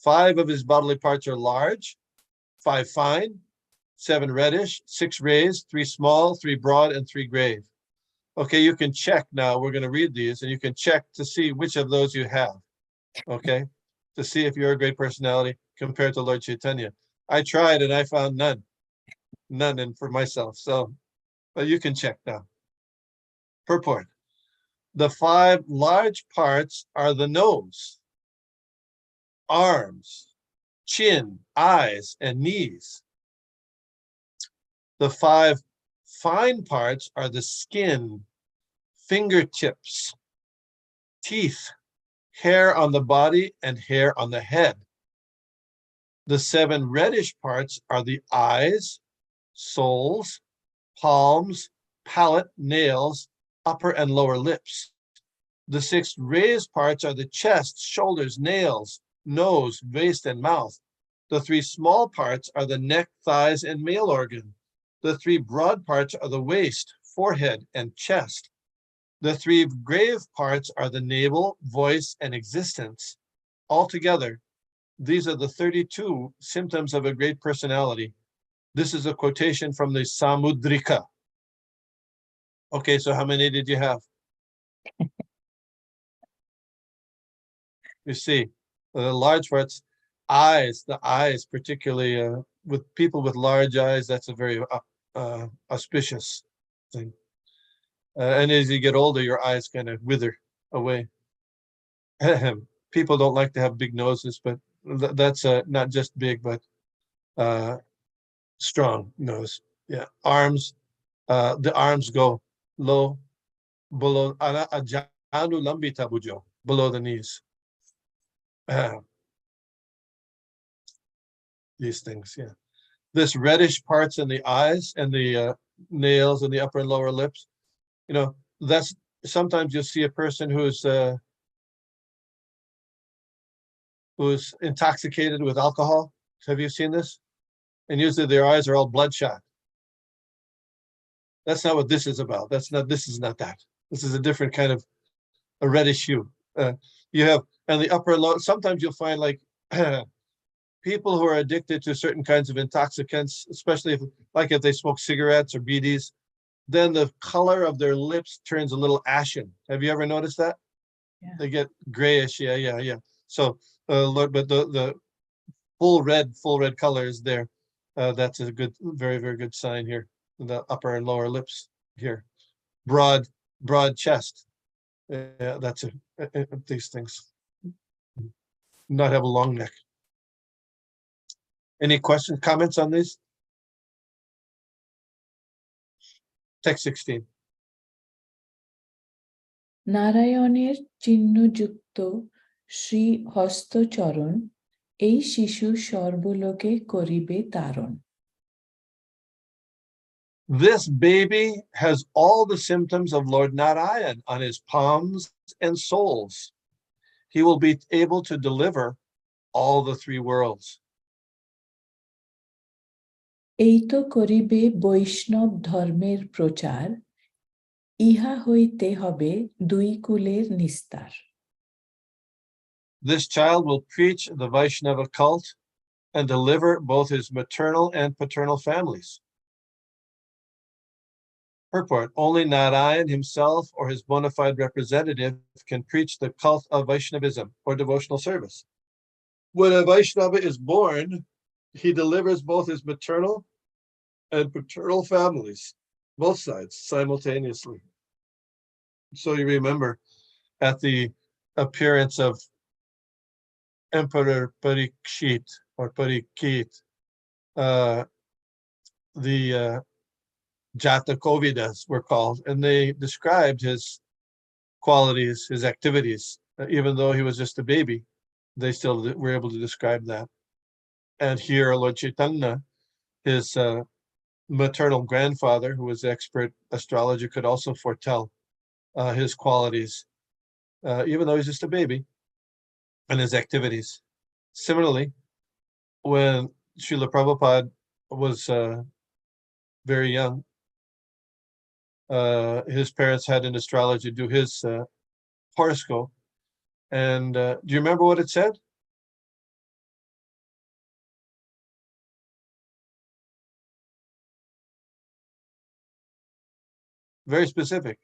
5 of his bodily parts are large, 5 fine, 7 reddish, 6 raised, 3 small, 3 broad, and 3 grave. Okay, you can check now. We're going to read these, and you can check to see which of those you have. Okay, to see if you're a great personality compared to Lord Caitanya. I tried and I found none and for myself. So, but you can check now. Purport. The 5 large parts are the nose, arms, chin, eyes, and knees. The 5 fine parts are the skin, fingertips, teeth, hair on the body, and hair on the head. The 7 reddish parts are the eyes, soles, palms, palate, nails, upper and lower lips. The 6 raised parts are the chest, shoulders, nails, nose, waist, and mouth. The 3 small parts are the neck, thighs, and male organ. The 3 broad parts are the waist, forehead, and chest. The 3 grave parts are the navel, voice, and existence. Altogether, these are the 32 symptoms of a great personality. This is a quotation from the Samudrika. Okay, so how many did you have? You see, the large parts, eyes, the eyes, particularly with people with large eyes, that's a very auspicious thing. And as you get older, your eyes kind of wither away. People don't like to have big noses, but that's not just big, but strong nose. Yeah, arms, the arms go low, below, below the knees. These things, yeah. This reddish parts in the eyes and the nails and the upper and lower lips, you know, that's sometimes you'll see a person who's who's intoxicated with alcohol. Have you seen this? And usually their eyes are all bloodshot. That's not what this is about. This is not that. This is a different kind of a reddish hue. You have, and the upper and lower, sometimes you'll find like people who are addicted to certain kinds of intoxicants, especially if they smoke cigarettes or BDs, then the color of their lips turns a little ashen. Have you ever noticed that? Yeah. They get grayish. Yeah. So, but the full red color is there. That's a good, very, very good sign here. The upper and lower lips here. Broad chest. Yeah, that's these things. Not have a long neck. Any questions, comments on these? Text 16. নারায়ণের চিহ্নযুক্ত শ্রী হস্তচরণ এই শিশু সর্বলোকে করিবে তারণ. This baby has all the symptoms of Lord Narayan on his palms and soles. He will be able to deliver all the three worlds. এই তো করিবে বৈষ্ণব ধর্মের প্রচার, ইহা হইতে হবে দুই কুলের নিস্তার. This child will preach the Vaishnava cult and deliver both his maternal and paternal families. Purport: only Narayan himself or his bona fide representative can preach the cult of Vaishnavism or devotional service. When a Vaishnava is born, he delivers both his maternal and paternal families, both sides, simultaneously. So you remember at the appearance of Emperor Parikshit or Parikit, the Jatakovidas were called, and they described his qualities, his activities. Even though he was just a baby, they still were able to describe that. And here, Lord Caitanya, his maternal grandfather, who was expert astrologer, could also foretell his qualities, even though he's just a baby, and his activities. Similarly, when Srila Prabhupada was very young, his parents had an astrologer do his horoscope. And do you remember what it said? Very specific.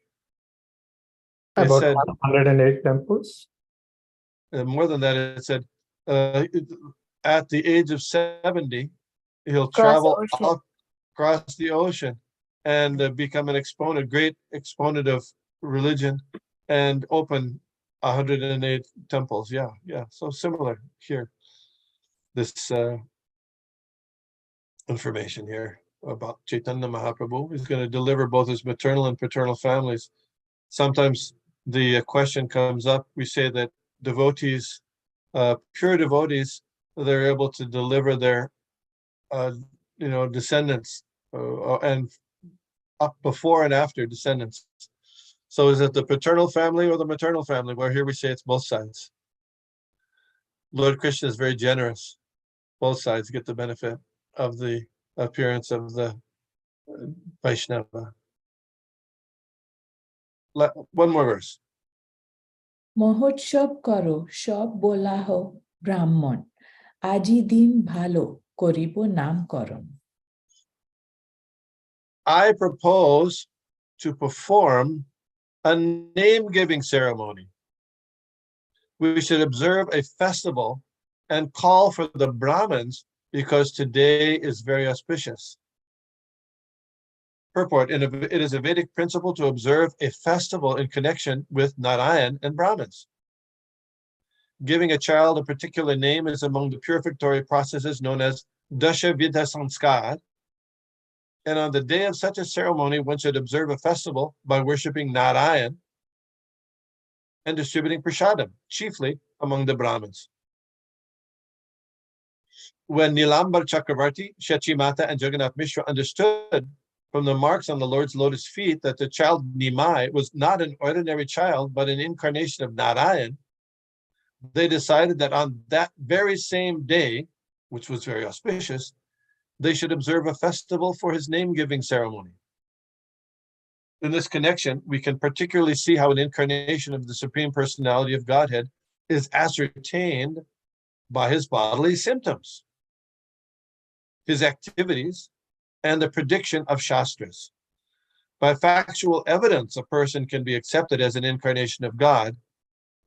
It About said 108 temples. More than that. It said at the age of 70, he'll Cross the travel ocean. across the ocean and become an exponent, great exponent of religion, and open 108 temples. Yeah. So similar here. This information here about Chaitanya Mahaprabhu. He's going to deliver both his maternal and paternal families. Sometimes the question comes up, we say that devotees, pure devotees, they're able to deliver their descendants and up before and after descendants. So is it the paternal family or the maternal family? Well, here we say it's both sides. Lord Krishna is very generous. Both sides get the benefit of the appearance of the Vaishnava. One more verse. মহোৎসব করো সব বলাহ ব্রাহ্মণ, আজি দিন ভালো করিব নামকরণ. I propose to perform a name-giving ceremony. We should observe a festival and call for the Brahmins because today is very auspicious. Purport: it is a Vedic principle to observe a festival in connection with Narayan and Brahmins. Giving a child a particular name is among the purificatory processes known as Dasha Vidha Sanskar. And on the day of such a ceremony, one should observe a festival by worshipping Narayan and distributing prasadam, chiefly among the Brahmins. When Nilambar Chakravarti, Shachi Mata, and Jagannath Mishra understood from the marks on the Lord's lotus feet that the child Nimai was not an ordinary child, but an incarnation of Narayan, they decided that on that very same day, which was very auspicious, they should observe a festival for his name-giving ceremony. In this connection, we can particularly see how an incarnation of the Supreme Personality of Godhead is ascertained by his bodily symptoms, his activities, and the prediction of Shastras. By factual evidence, a person can be accepted as an incarnation of God,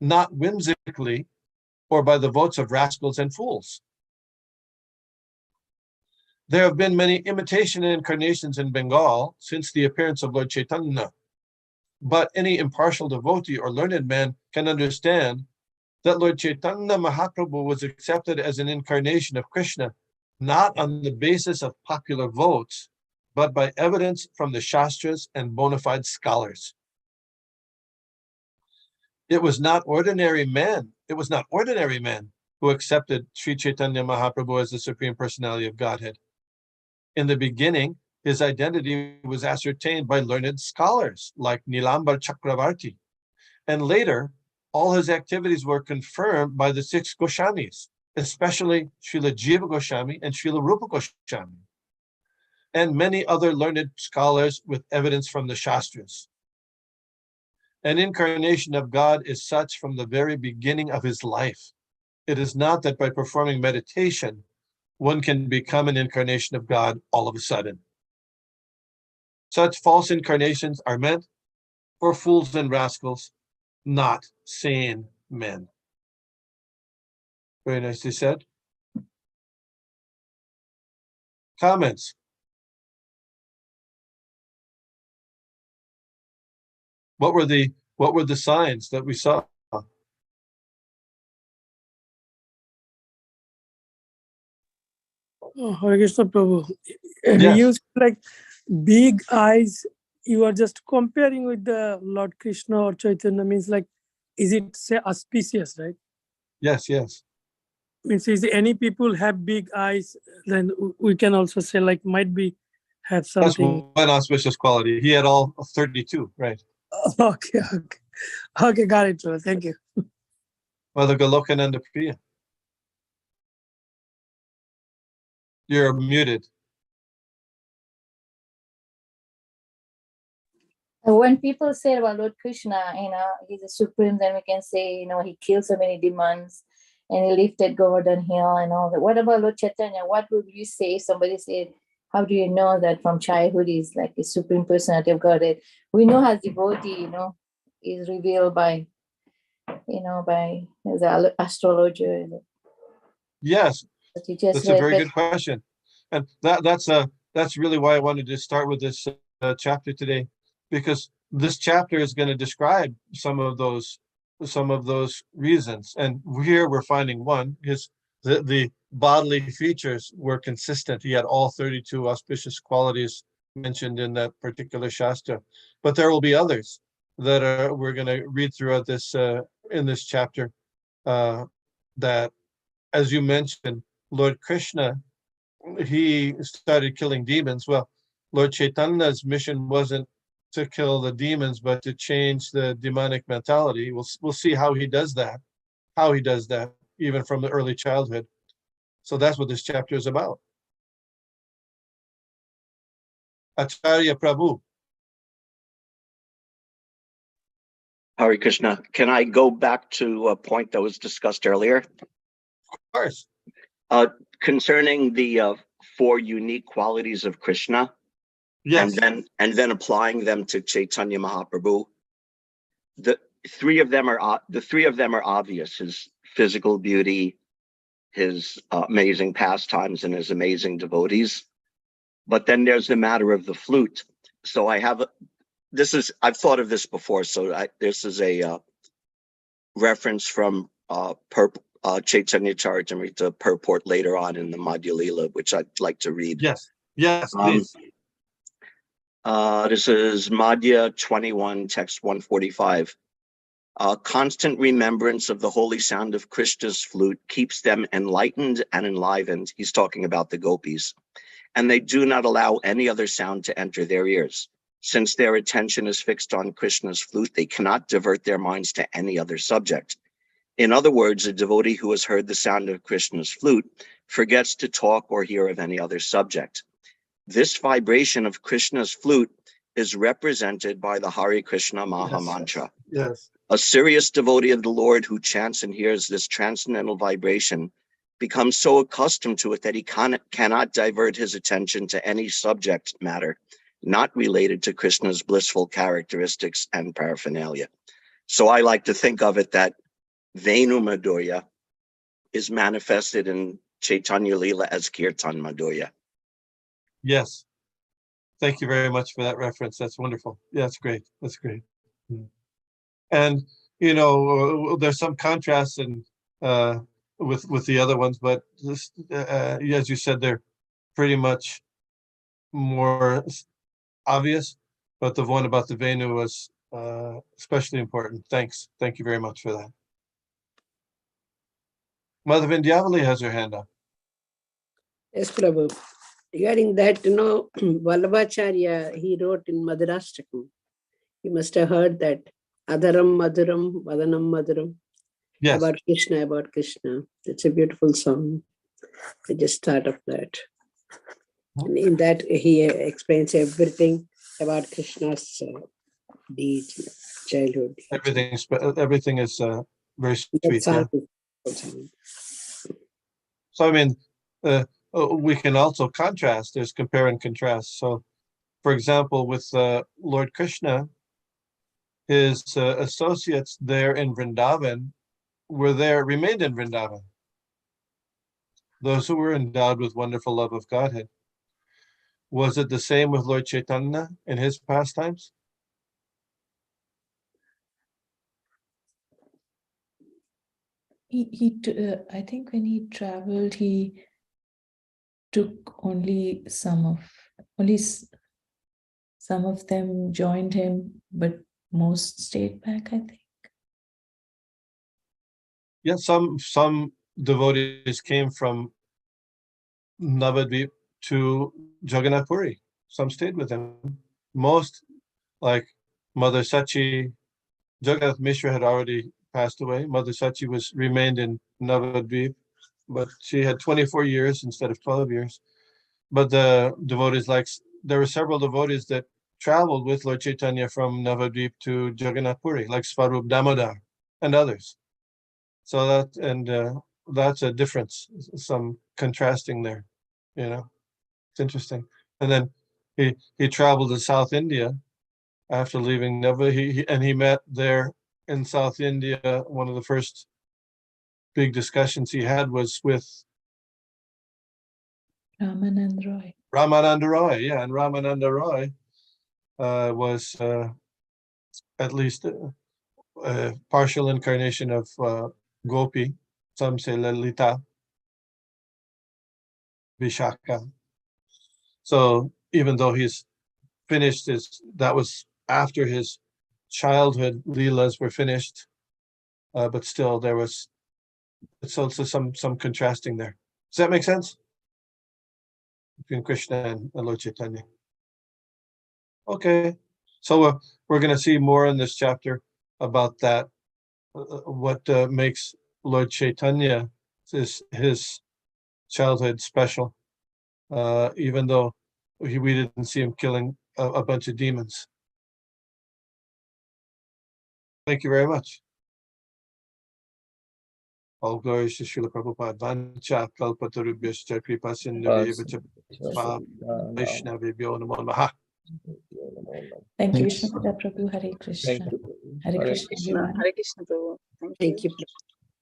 not whimsically or by the votes of rascals and fools. There have been many imitation incarnations in Bengal since the appearance of Lord Caitanya, but any impartial devotee or learned man can understand that Lord Chaitanya Mahaprabhu was accepted as an incarnation of Krishna, not on the basis of popular votes, but by evidence from the Shastras and bona fide scholars. It was not ordinary men who accepted Sri Chaitanya Mahaprabhu as the Supreme Personality of Godhead. In the beginning, his identity was ascertained by learned scholars like Nilambar Chakravarti, and later, all his activities were confirmed by the 6 Goswamis, especially Srila Jiva Goswami and Srila Rupa Goswami, and many other learned scholars with evidence from the Shastras. An incarnation of God is such from the very beginning of his life. It is not that by performing meditation, one can become an incarnation of God all of a sudden. Such false incarnations are meant for fools and rascals, not sane men. Very nicely said. Comments? What were the signs that we saw? Oh, Hare Krishna Prabhu. He Yes. used like big eyes. You are just comparing with the Lord Krishna or Chaitanya, means like, is it say auspicious, right? Yes, yes. Means is any people have big eyes, then we can also say like might be have That's something. one auspicious quality. He had all 32, right? Okay, okay, got it. Prabhu. Thank you. Mother Golokananda Priya. You're muted. When people say about Lord Krishna, he's a supreme, then we can say, he killed so many demons and he lifted Govardhan Hill and all that. What about Lord Chaitanya? What would you say if somebody said, how do you know that from childhood he's like a supreme personality of Godhead? We know as devotee, is revealed by the astrologer. Yes, But you just that's a very good question. And that's really why I wanted to start with this chapter today, because this chapter is going to describe some of those reasons. And here we're finding one, the bodily features were consistent. He had all 32 auspicious qualities mentioned in that particular Shastra. But there will be others that we're going to read throughout this in this chapter that, as you mentioned, Lord Krishna, he started killing demons. Well, Lord Chaitanya's mission wasn't to kill the demons, but to change the demonic mentality. We'll see how he does that, even from the early childhood. So that's what this chapter is about. Acharya Prabhu. Hare Krishna. Can I go back to a point that was discussed earlier? Of course. Concerning the 4 unique qualities of Krishna, Yes. and then applying them to Chaitanya Mahaprabhu. The three of them are obvious: his physical beauty, his amazing pastimes, and his amazing devotees. But then there's the matter of the flute. So I've thought of this before. So this is a reference from Caitanya Charitamrita purport later on in the Madhya Lila, which I'd like to read. Yes, please. This is Madhya 21, text 145. Constant remembrance of the holy sound of Krishna's flute keeps them enlightened and enlivened. He's talking about the gopis. And they do not allow any other sound to enter their ears. Since their attention is fixed on Krishna's flute, they cannot divert their minds to any other subject. In other words, a devotee who has heard the sound of Krishna's flute forgets to talk or hear of any other subject. This vibration of Krishna's flute is represented by the Hare Krishna Maha Mantra. Yes. A serious devotee of the Lord who chants and hears this transcendental vibration becomes so accustomed to it that he cannot divert his attention to any subject matter not related to Krishna's blissful characteristics and paraphernalia. So I like to think of it that Venu Madhurya is manifested in Caitanya Lila as Kirtan Madhurya. Yes. Thank you very much for that reference. That's wonderful. Yeah, that's great. That's great. And you know, there's some contrast in with the other ones, but this, as you said, they're pretty much more obvious. But the one about the Venu was especially important. Thanks. Thank you very much for that. Mother Vindyavali has her hand up. Yes, Prabhu. Regarding that, Vallabhacharya, he wrote in Madhurashtakam. You must have heard that Adharam Madhuram, Vadanam Madhuram. Yes. About Krishna. It's a beautiful song. I just thought of that. And in that, he explains everything about Krishna's deeds, childhood. Everything is very sweet. Yeah. So I mean, we can also contrast. There's compare and contrast. So, for example, with Lord Krishna, his associates there in Vrindavan remained in Vrindavan. Those who were endowed with wonderful love of Godhead. Was it the same with Lord Chaitanya in his pastimes? I think when he traveled, he took only some of them joined him, but most stayed back, I think. Yeah, some devotees came from Navadvip to Jagannath Puri. Some stayed with him. Most, like Mother Sachi, Jagannath Mishra had already passed away. Mother Sachi remained in Navadvip, but she had 24 years instead of 12 years. But the devotees, there were several devotees that traveled with Lord Chaitanya from Navadvip to Jagannath Puri, like Svarup Damodar and others. So that's a difference, some contrasting there, it's interesting. And then he traveled to South India after leaving Navadvip, and he met there in South India. One of the first big discussions he had was with Ramananda Roy, yeah, and Ramananda Roy was at least a partial incarnation of Gopi. Some say Lalita, Vishaka. So even though he's finished that was after his childhood Leelas were finished, but still there was some contrasting there. Does that make sense? Between Krishna and Lord Chaitanya. Okay, so we're going to see more in this chapter about that. What makes Lord Chaitanya his childhood special, even though we didn't see him killing a bunch of demons. Thank you very much. All glories to Srila Prabhupada. Vancha kalpatarubhyascha kripa sindhubhya Vaishnavibhyo namo namaha. Thank you, Vishnugada Prabhu. Hare Krishna. Thank you. Hare Krishna, everyone. Hare Krishna, Prabhu. Thank you. Thank you.